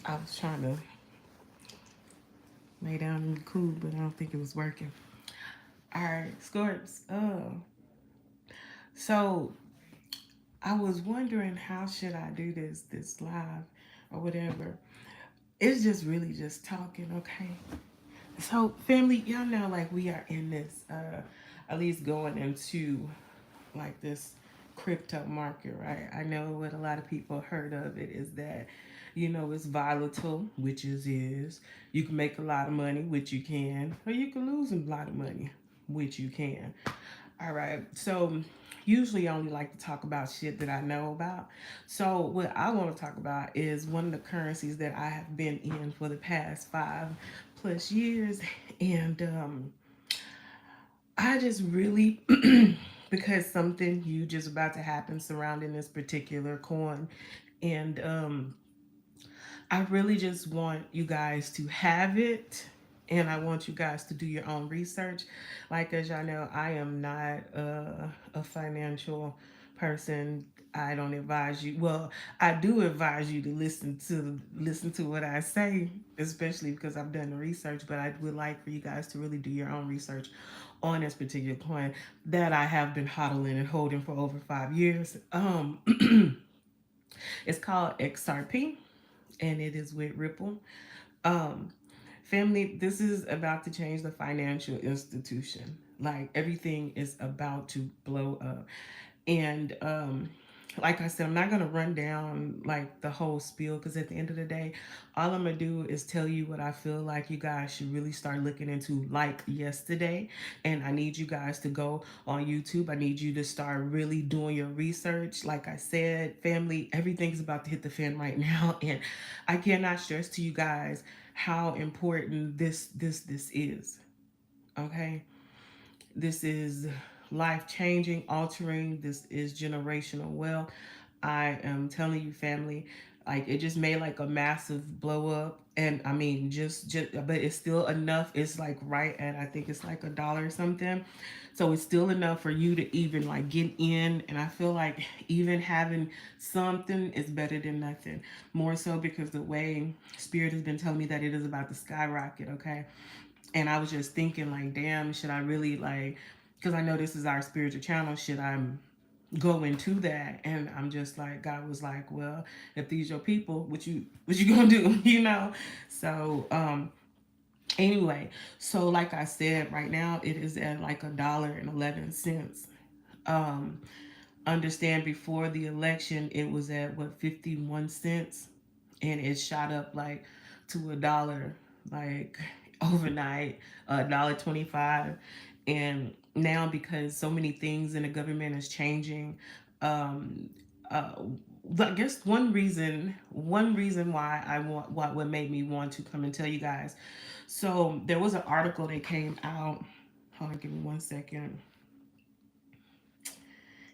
I was trying to lay down and be cool, but I don't think it was working. All right, Scorps. So I was wondering how should I do this live or whatever. It's just really just talking, okay? So family, y'all know like we are in this at least going into like this crypto market, right? I know what a lot of people heard of it is that, you know, it's volatile, which is. You can make a lot of money, which you can, or you can lose a lot of money, which you can. All right. So usually I only like to talk about shit that I know about. So what I want to talk about is one of the currencies that I have been in for the past 5+ years. And I just really because something huge is about to happen surrounding this particular coin. And I really just want you guys to have it. And I want you guys to do your own research. Like, as y'all know, I am not a financial person. I don't advise you. Well, I do advise you to listen to what I say, especially because I've done the research. But I would like for you guys to really do your own research on this particular coin that I have been hodling and holding for over 5 years. It's called XRP, and it is with Ripple. Um, Family, this is about to change the financial institution. Like everything is about to blow up. And like I said, I'm not gonna run down like the whole spiel because at the end of the day, all I'm gonna do is tell you what I feel like you guys should really start looking into like yesterday. And I need you guys to go on YouTube. I need you to start really doing your research. Like I said, family, everything's about to hit the fan right now. And I cannot stress to you guys how important this is. Okay? This is life changing, altering. This is generational wealth. I am telling you, family, like it just made like a massive blow up. And I mean, but it's still enough. It's like right at, I think it's like $1 or something. So it's still enough for you to even like get in. And I feel like even having something is better than nothing. More so because the way Spirit has been telling me that it is about to skyrocket, okay? And I was just thinking, like, damn, should I really like? Because I know this is our spiritual channel. Should I go into that? And I'm just like, God was like, well, if these your people, what you gonna do? You know. So anyway, so like I said, right now it is at like $1.11. Um, Understand before the election it was at what 51 cents, and it shot up like to $1 like overnight, $1.25. And now because so many things in the government is changing, um uh I guess one reason why I want what made me want to come and tell you guys. So there was an article that came out. Hold on, give me 1 second.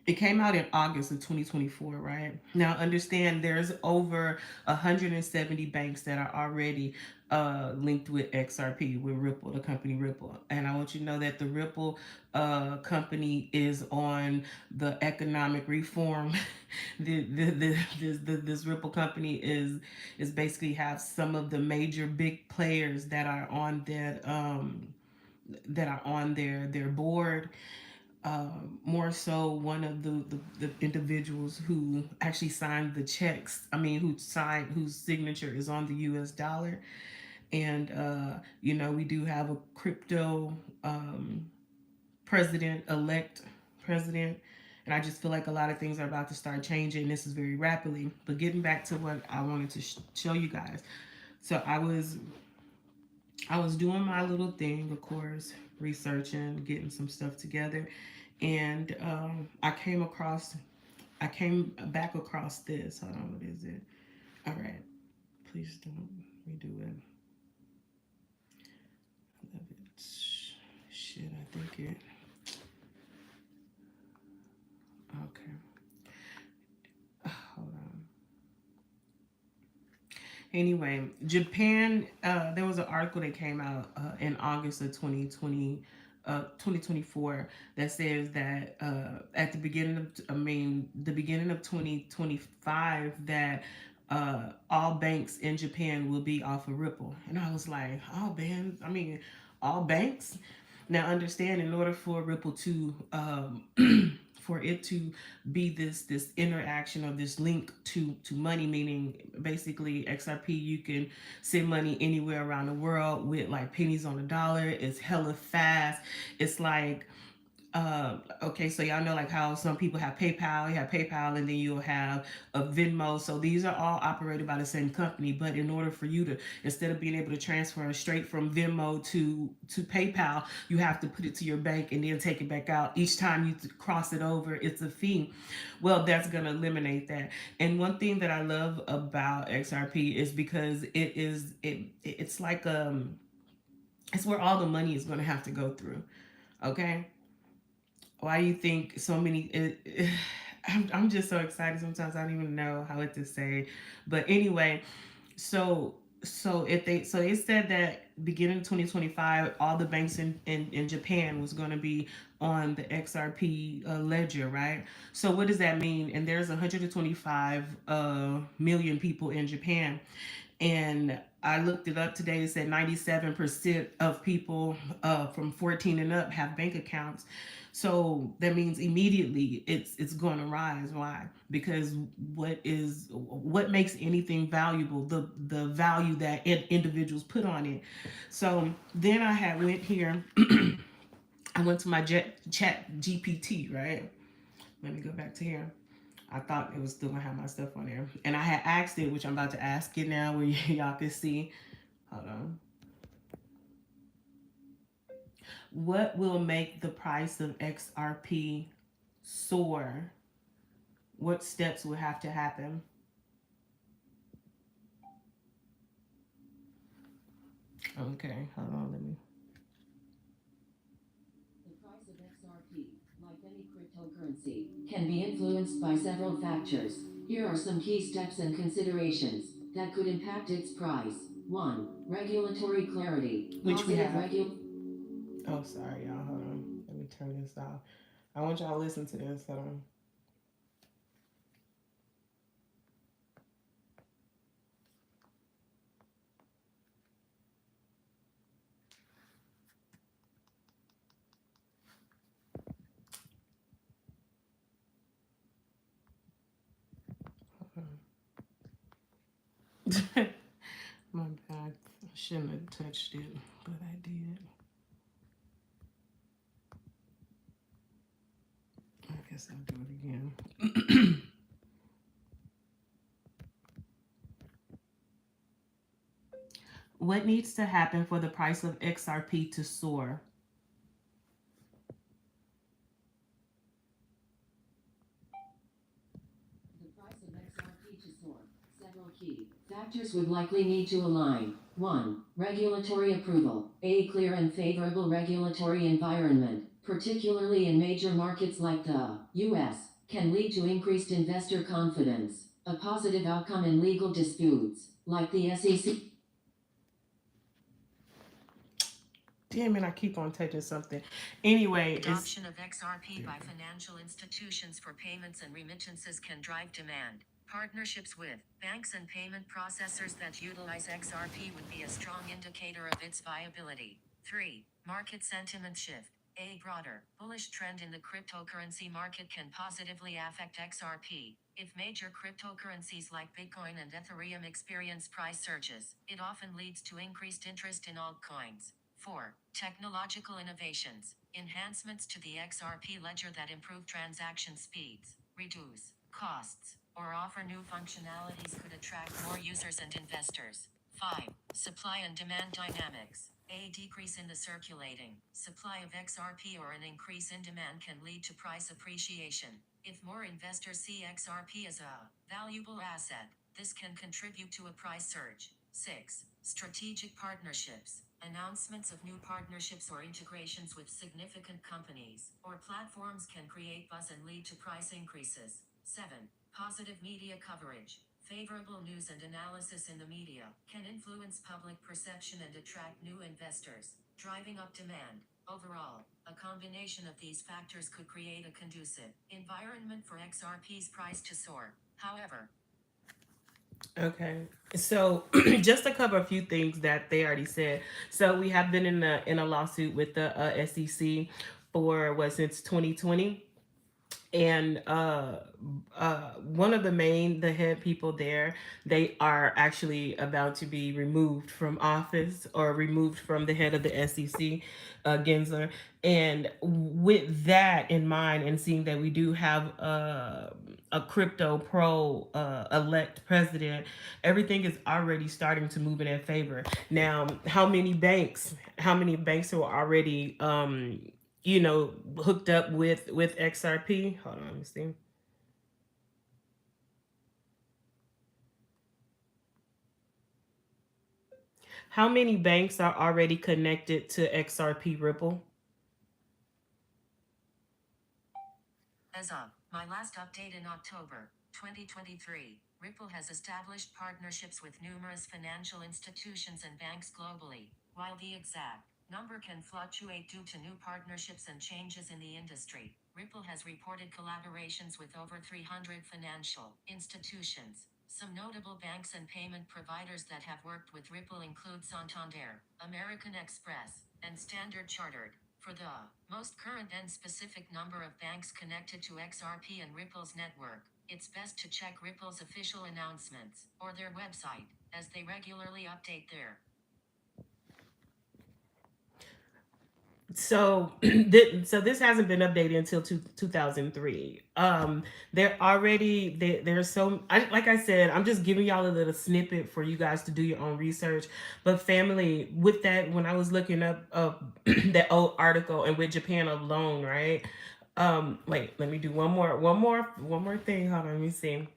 It came out in August of 2024, right? Now, understand there's over 170 banks that are already linked with XRP, with Ripple, the company Ripple. And I want you to know that the Ripple company is on the economic reform. This Ripple company is basically have some of the major big players that are on their board. More so one of the individuals who actually signed the checks, I mean whose signature is on the US dollar. And you know, we do have a crypto president. And I just feel like a lot of things are about to start changing. This is very rapidly. But getting back to what I wanted to show you guys. So I was doing my little thing, of course, researching, getting some stuff together, and I came back across this. Hold on, what is it? All right, please don't redo it. I love it. Shit, I think it. Okay, hold on. Anyway, Japan, there was an article that came out in August of 2024 that says that at the beginning of 2025 that all banks in Japan will be off of Ripple. And I was like, oh man, I mean, all banks. Now understand, in order for Ripple to for it to be this interaction or this link to money, meaning basically XRP, you can send money anywhere around the world with like pennies on the dollar. It's hella fast. It's like okay, so y'all know like how some people have PayPal, you have PayPal, and then you'll have a Venmo. So these are all operated by the same company. But in order for you to, instead of being able to transfer straight from Venmo to PayPal, you have to put it to your bank and then take it back out. Each time you cross it over, it's a fee. Well, that's gonna eliminate that. And one thing that I love about XRP is because it's like it's where all the money is gonna have to go through. Okay, why do you think so many I'm just so excited sometimes I don't even know how to say, but anyway, so if they so they said that beginning of 2025 all the banks in Japan was going to be on the XRP ledger, right? So what does that mean? And there's 125 million people in Japan, and I looked it up today. It said 97% of people from 14 and up have bank accounts. So that means immediately it's going to rise. Why? Because what makes anything valuable? The value that individuals put on it. So then I had went here. I went to my chat GPT, right? Let me go back to here. I thought it was still gonna have my stuff on there, and I had asked it, which I'm about to ask it now, where y'all can see. Hold on. What will make the price of XRP soar? What steps will have to happen? Okay, hold on. Let me. The price of XRP, like any cryptocurrency, can be influenced by several factors. Here are some key steps and considerations that could impact its price. 1. Regulatory clarity. Which we have. Oh, sorry, y'all. Hold on. Let me turn this off. I want y'all to listen to this. Hold on. My bad. I shouldn't have touched it, but I did. I guess I'll do it again. What needs to happen for the price of XRP to soar? The price of XRP to soar. Several key factors would likely need to align. 1. Regulatory approval. A clear and favorable regulatory environment, particularly in major markets like the US, can lead to increased investor confidence. A positive outcome in legal disputes, like the SEC. Damn it, I keep on touching something. Anyway, Adoption of XRP by financial institutions for payments and remittances can drive demand. Partnerships with banks and payment processors that utilize XRP would be a strong indicator of its viability. 3. Market sentiment shift. A broader, bullish trend in the cryptocurrency market can positively affect XRP. If major cryptocurrencies like Bitcoin and Ethereum experience price surges, it often leads to increased interest in altcoins. 4. Technological innovations. Enhancements to the XRP ledger that improve transaction speeds, reduce costs, or offer new functionalities could attract more users and investors. 5. Supply and demand dynamics. A decrease in the circulating supply of XRP or an increase in demand can lead to price appreciation. If more investors see XRP as a valuable asset, this can contribute to a price surge. 6. Strategic partnerships. Announcements of new partnerships or integrations with significant companies or platforms can create buzz and lead to price increases. 7. Positive media coverage. Favorable news and analysis in the media can influence public perception and attract new investors, driving up demand. Overall, a combination of these factors could create a conducive environment for XRP's price to soar. However, Okay. So just to cover a few things that they already said. So we have been in a lawsuit with the SEC for what, since 2020. And one of the head people there, they are actually about to be removed from office, or removed from the head of the SEC, Gensler. And with that in mind, and seeing that we do have a crypto pro elect president, everything is already starting to move in their favor. Now, how many banks are already hooked up with XRP? Hold on, let me see. How many banks are already connected to XRP Ripple? As of my last update in October 2023, Ripple has established partnerships with numerous financial institutions and banks globally. While the exact number can fluctuate due to new partnerships and changes in the industry, Ripple has reported collaborations with over 300 financial institutions. Some notable banks and payment providers that have worked with Ripple include Santander, American Express, and Standard Chartered. For the most current and specific number of banks connected to XRP and Ripple's network, it's best to check Ripple's official announcements or their website, as they regularly update their. So so this hasn't been updated until 2003. They're already there's so like I said, I'm just giving y'all a little snippet for you guys to do your own research. But family, with that, when I was looking up that old article, and with Japan alone, right? Wait, let me do one more thing. Hold on, let me see.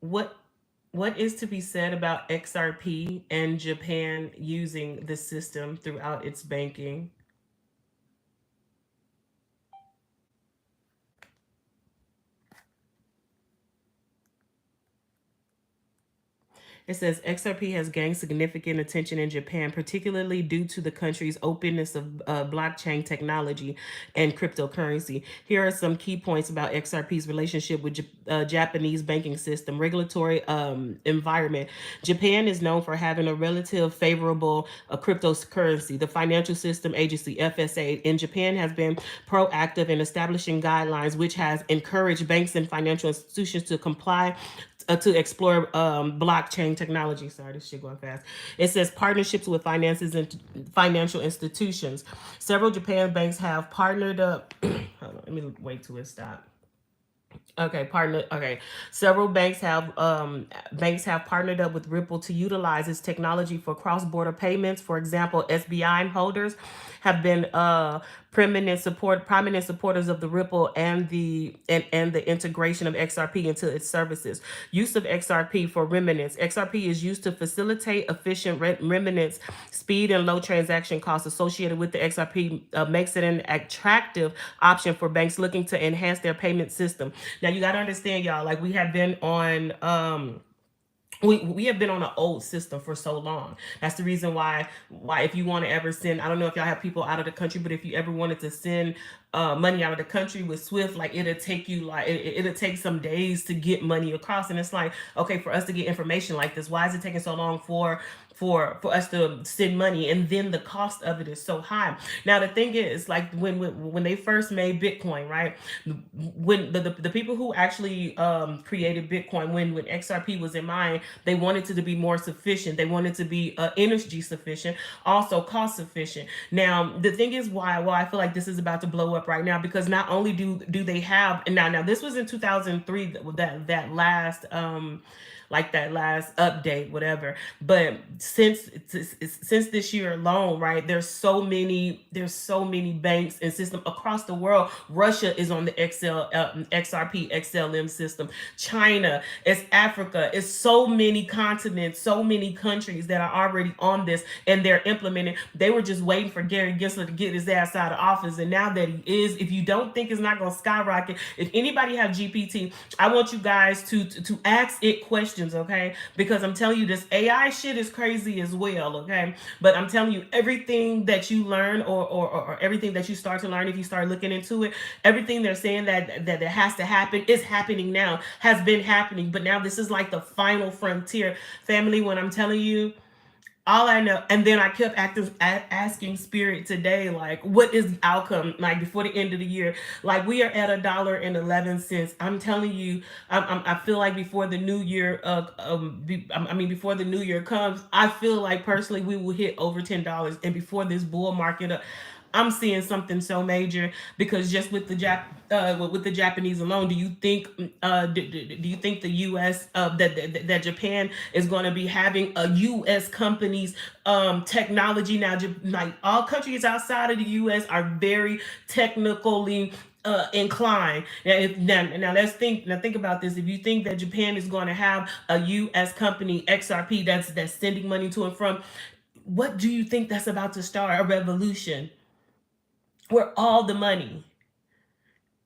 What what is to be said about XRP and Japan using the system throughout its banking? It says XRP has gained significant attention in Japan, particularly due to the country's openness of blockchain technology and cryptocurrency. Here are some key points about XRP's relationship with Japanese banking system, regulatory environment. Japan is known for having a relative favorable cryptocurrency. The Financial System Agency (FSA) in Japan has been proactive in establishing guidelines, which has encouraged banks and financial institutions to comply to explore blockchain technology. Sorry, this shit going fast. It says partnerships with finances and financial institutions. Several Japan banks have partnered up. Hold on, let me wait till it stops. Okay, partner. Okay, several banks have partnered up with Ripple to utilize its technology for cross-border payments. For example, SBI holders have been prominent supporters of the Ripple and the integration of XRP into its services. Use of XRP for remittance. XRP is used to facilitate efficient remittance. Speed and low transaction costs associated with the XRP makes it an attractive option for banks looking to enhance their payment system. Now you got to understand, y'all, like we have been on we have been on an old system for so long. That's the reason why if you want to ever send, I don't know if y'all have people out of the country, but if you ever wanted to send money out of the country with Swift, like it'll take you like it'll take some days to get money across. And it's like, okay, for us to get information like this, why is it taking so long for us to send money, and then the cost of it is so high. Now the thing is, like when they first made Bitcoin, right? When the people who actually created Bitcoin, when XRP was in mind, they wanted it to be more sufficient. They wanted to be energy sufficient, also cost sufficient. Now the thing is why I feel like this is about to blow up right now, because not only do they have, and now this was in 2003, that last like that last update, whatever. But since this year alone, right, there's so many banks and systems across the world. Russia is on the XRP XLM system. China, it's Africa, it's so many continents, so many countries that are already on this, and they're implementing. They were just waiting for Gary Gensler to get his ass out of office, and now that he is, if you don't think it's not going to skyrocket, if anybody have GPT, I want you guys to ask it questions, okay? Because I'm telling you, this AI shit is crazy as well, okay? But I'm telling you, everything that you learn, or everything that you start to learn, if you start looking into it, everything they're saying that has to happen is happening now, has been happening, but now this is like the final frontier, family. When I'm telling you, all I know, and then I kept asking Spirit today, like, what is the outcome, like, before the end of the year? Like, we are at $1.11. I'm telling you, I feel like before the new year, before the new year comes, I feel like personally we will hit over $10, and before this bull market, I'm seeing something so major, because just with with the Japanese alone, do you think the U.S. That Japan is going to be having a U.S. company's technology now? Like, all countries outside of the U.S. are very technically inclined. Now let's think. Now think about this. If you think that Japan is going to have a U.S. company, XRP, that's sending money to and from, what do you think that's about to start? A revolution where all the money,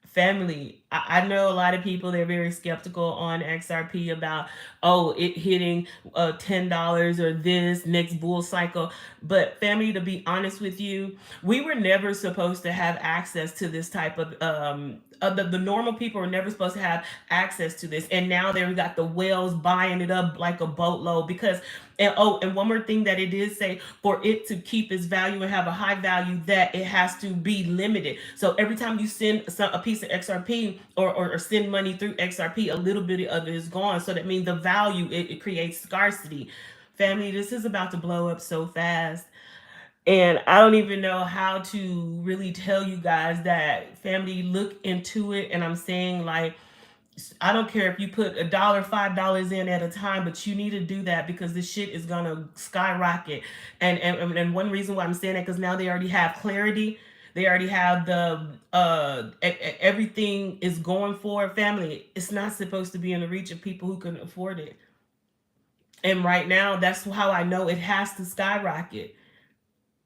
family, I know a lot of people, they're very skeptical on XRP about, oh, it hitting $10 or this next bull cycle. But family, to be honest with you, we were never supposed to have access to this type of the normal people were never supposed to have access to this, and now they've got the whales buying it up like a boatload. Because, and one more thing that it did say, for it to keep its value and have a high value, that it has to be limited. So every time you send a piece of XRP, or send money through XRP, a little bit of it is gone. So that means the value, it creates scarcity. Family, this is about to blow up so fast. And I don't even know how to really tell you guys that. Family, look into it. And I'm saying, like, I don't care if you put $1, $5 in at a time, but you need to do that, because this shit is gonna skyrocket. And one reason why I'm saying that, because now they already have clarity. They already have the everything is going for family. It's not supposed to be in the reach of people who can afford it. And right now, that's how I know it has to skyrocket.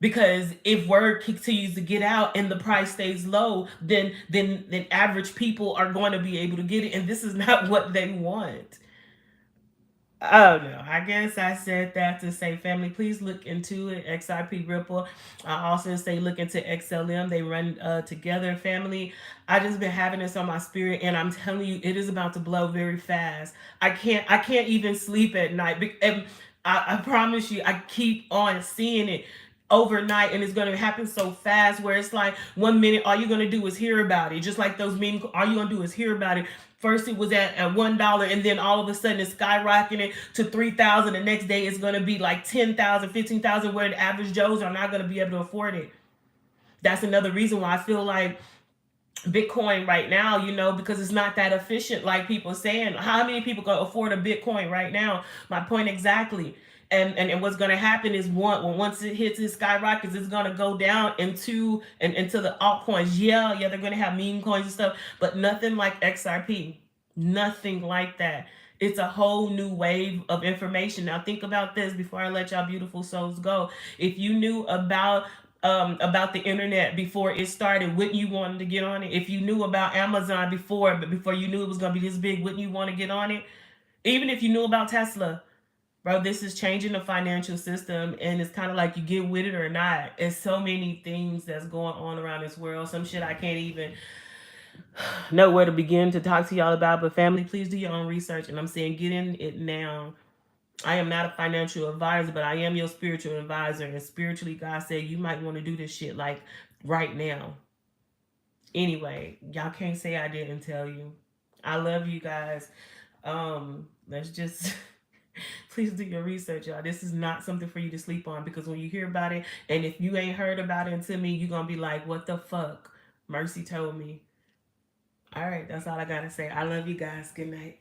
Because if word continues to get out and the price stays low, then average people are going to be able to get it, and this is not what they want. Oh no, I guess I said that to say, family, please look into it. XRP Ripple. I also say look into XLM. They run together, family. I just been having this on my spirit, and I'm telling you, it is about to blow very fast. I can't even sleep at night. And I promise you, I keep on seeing it overnight, and it's going to happen so fast, where it's like 1 minute all you're going to do is hear about it, just like those meme, all you're going to do is hear about it. First it was at $1, and then all of a sudden it's skyrocketing to 3,000. The next day it's going to be like 10,000, 15,000, where the average Joes are not going to be able to afford it. That's another reason why I feel like Bitcoin right now, because it's not that efficient, like people saying. How many people can afford a Bitcoin right now? My point exactly. And what's going to happen is, once it hits its skyrockets, it's going to go down into the altcoins. Yeah, they're going to have meme coins and stuff, but nothing like XRP. Nothing like that. It's a whole new wave of information. Now think about this before I let y'all beautiful souls go. If you knew about the internet before it started, wouldn't you want to get on it? If you knew about Amazon before you knew it was going to be this big, wouldn't you want to get on it? Even if you knew about Tesla. Bro, this is changing the financial system, and it's kind of like you get with it or not. It's so many things that's going on around this world. Some shit I can't even know where to begin to talk to y'all about. But family, please do your own research. And I'm saying, get in it now. I am not a financial advisor, but I am your spiritual advisor. And spiritually, God said you might want to do this shit like right now. Anyway, y'all can't say I didn't tell you. I love you guys. Let's just please do your research, y'all. This is not something for you to sleep on, because when you hear about it, and if you ain't heard about it until me, you're gonna be like, what the fuck? Mercy told me. All right, that's all I gotta say. I love you guys. Good night.